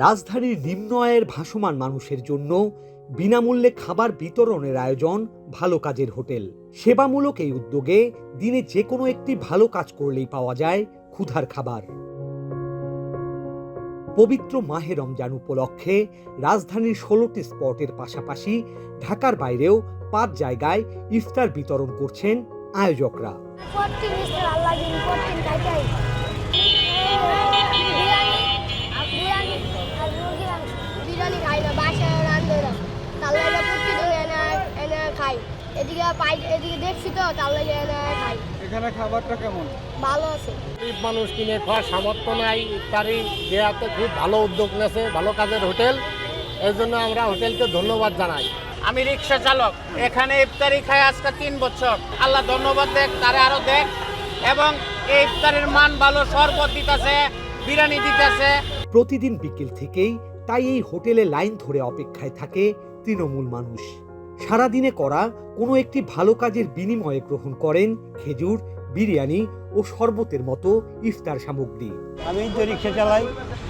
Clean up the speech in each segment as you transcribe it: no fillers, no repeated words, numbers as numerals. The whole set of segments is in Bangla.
রাজধানীর নিম্ন আয়ের ভাসমান মানুষের জন্য বিনামূল্যে খাবার বিতরণের আয়োজন ভালো কাজের হোটেল। সেবামূলক এই উদ্যোগে দিনে যে কোনো একটি ভালো কাজ করলেই পাওয়া যায় ক্ষুধার খাবার। পবিত্র মাহে রমজান উপলক্ষে রাজধানীর 16টি স্পটের পাশাপাশি ঢাকার বাইরেও 5 জায়গায় ইফতার বিতরণ করছেন আয়োজকরা। এখানে খাবারটা কেমন? ভালো আছে। গরিব মানুষ কিনে খাওয়ার সামর্থ্য নাই, ইফতারি দেওয়াতে খুব ভালো উদ্যোগ নেছে, ভালো কাজের হোটেল। এই জন্য আমরা হোটেলকে ধন্যবাদ জানাই। আমি রিক্সা চালক, এখানে ইফতারি খাই আজকে 3 বছর। আল্লাহ ধন্যবাদ দেখ, তারে আরো দেখ, এবং এই ইফতারের মান ভালো, শরবত দিতেছে, বিরিয়ানি দিতেছে। প্রতিদিন বিকেল থেকেই তাই এই হোটেলে লাইন ধরে অপেক্ষায় থাকে তৃণমূল মানুষ। সারাদিনে করা কোনো একটি ভালো কাজের বিনিময়ে গ্রহণ করেন খেজুর, বিরিয়ানি ও শরবতের মতো ইফতার সামগ্রী। আমি তো রিক্সা চালাই,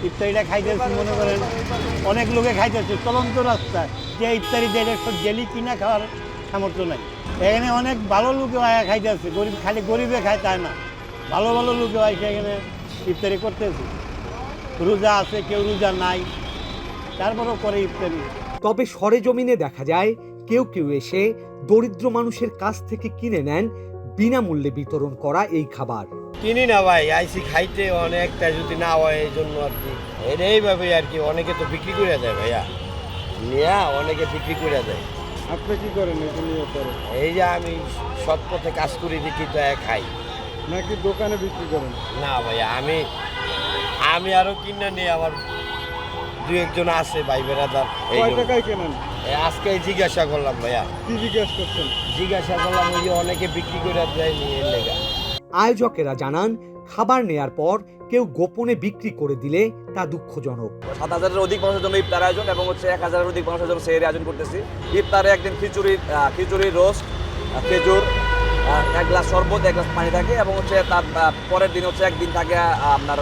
ইফতারিটা খাইতেছি, মনে করেন অনেক লোকে খাইতেছে চলন্ত রাস্তায়, যে ইফতারি ডেলি কিনা খাওয়ার সামর্থ্য নাই। এখানে অনেক ভালো লোকে খাইতেছে, গরিব খালি গরিবে খায় তাই না, ভালো ভালো লোকে এসে এখানে ইফতারি করতেছে। রোজা আছে, কেউ রোজা নাই, তারপরেও করে ইফতারি। তবে সরেজমিনে দেখা যায় কেউ কেউ এসে দরিদ্র মানুষের কাছ থেকে কিনে নেন বিনামূল্যে বিতরণ করা এই খাবার। কিনি না ভাই, আইসি খাইতে অনেকটা, যদি না হয় এই জন্য আর কি এইভাবে আর কি। অনেকে তো বিক্রি করে দেয় ভাইয়া, নিয়ে অনেকে বিক্রি করে দেয়। আপনি কি করেন? এই যে আমি সৎ পথে কাজ করি, দেখি তো খাই। নাকি দোকানে বিক্রি করেন? না ভাইয়া, আমি আরো কিনে নিই, আমার 2-1 আছে ভাই বেড়াদার। কয় টাকায় কেনেন? আজকে জিজ্ঞাসা করলাম ভাইয়া। কি জিজ্ঞাসা করছেন? জিজ্ঞাসা করলাম ওই যে অনেকে বিক্রি করে দেয়নি এর লেগা। আয়োজকেরা জানান, খাবার নেয়ার পর কেউ গোপনে বিক্রি করে দিলে তা দুঃখজনক। 7,000-এর অধিক মানুষের জন্য ইফতার আয়োজন, এবং 1,000-এর অধিক মানুষের জন্য সেহরি আয়োজন করতেছি। ইফতারে একদিন খিচুড়ি রোস্ট, খেজুর, 1 গ্লাস শরবত, 1 গ্লাস পানি থাকে, এবং তার পরের দিন একদিন থাকে আপনার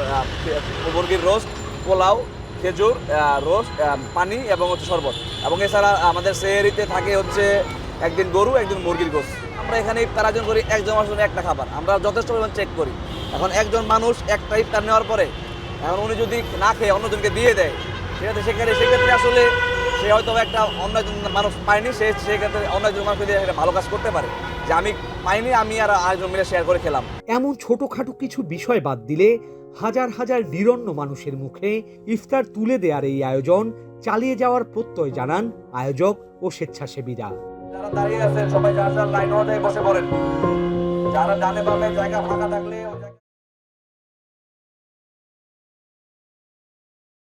মুরগির রোস্ট, পোলাও, খেজুর, রোস্ট, পানি এবং শরবত। এবং এছাড়া আমাদের সেহরিতে থাকে একদিন গরু, একদিন মুরগির গোশত। আমরা এখানে ইফতার আয়োজন করি একজন মানুষের জন্য একটা খাবার। আমরা যথেষ্ট পরিমাণ চেক করি। এখন একজন মানুষ একটা ইফতার নেওয়ার পরে এখন উনি যদি না খেয়ে অন্যজনকে দিয়ে দেয়, সেক্ষেত্রে আসলে সে হয়তো একটা অন্য একজন মানুষ পায়নি, সেক্ষেত্রে অন্য একজন মানুষ যদি একটা ভালো কাজ করতে পারে, যে আমি পাইনি, আমি আর আরেকজন মিলে শেয়ার করে খেলাম। এমন ছোটখাটো কিছু বিষয় বাদ দিলে হাজার হাজার নিরন্ন মানুষের মুখে ইফতার তুলে দেওয়ার এই আয়োজন চালিয়ে যাওয়ার প্রত্যয় জানান আয়োজক ও স্বেচ্ছাসেবীরা। যারা দাঁড়িয়ে আছেন সবাই যার লাইন অনুযায়ী বসে পড়েন। যারা ডানে বামে জায়গা ফাঁকা থাকলে